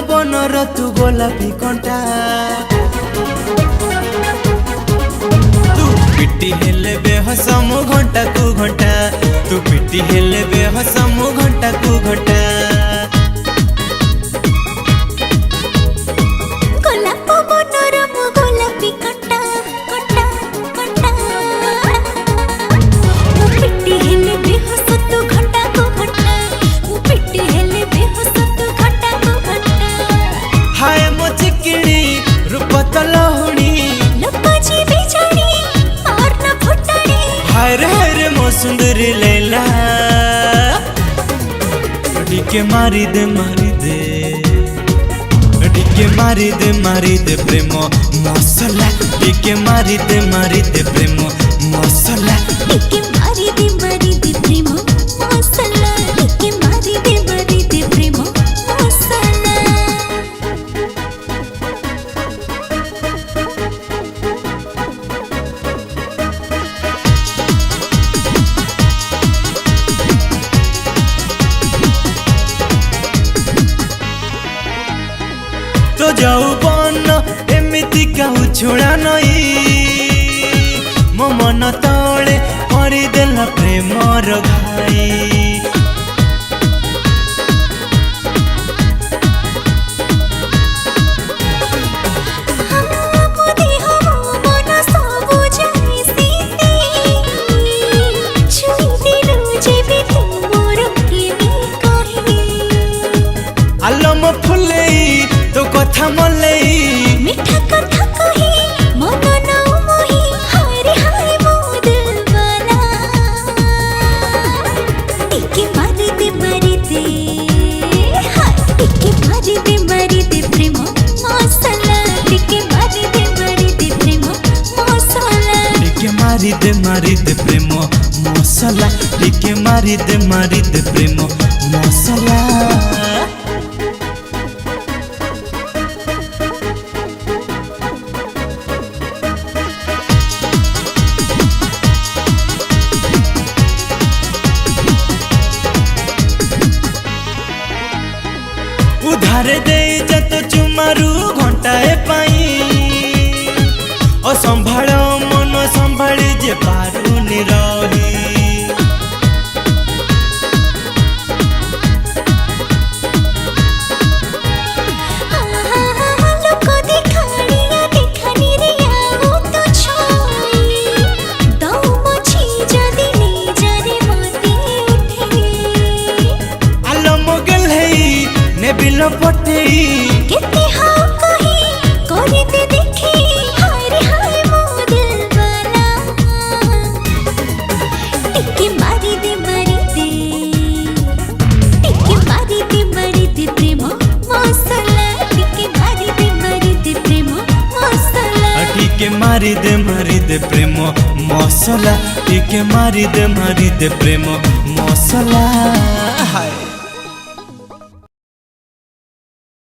पवन तू गोलापी कंटा तू पिटी हेले बेहसम घंटा को घंटा तू पिटी हेले बेहसम घंटा को घंटा सुंदरी लैला टिके मारी दे मारी दे प्रेम मसला टिके मारी दे प्रेम मसला टिके मारी दे प्रेम मसला टिके मारी दे प्रेम मसला तो जाऊ बन एमिति कहू छोड़ा नई मो मन तले करदेला प्रेमर घाई आलम फुले तो कथा मले मिठा कथा कही मन नाउ मोही हाय हाय मो दिलवाना टिके मारी दे हाय टिके मारी दे प्रेम मसला टिके मारी दे प्रेम मसला टिके मारी दे प्रेम मसला टिके मारी दे प्रेम मसला उधारे दे जत चुमारू घंटाए पाई असंभाळ मन संभाली जे पारुनी रही बिल पटे केते हां कही करे ते देखी हाय रे हाय मो दिलवाना टिके मारी दे प्रेम मसला टिके मारी दे प्रेम मसला टिके मारी दे प्रेम मसला टिके मारी दे प्रेम मसला हाय।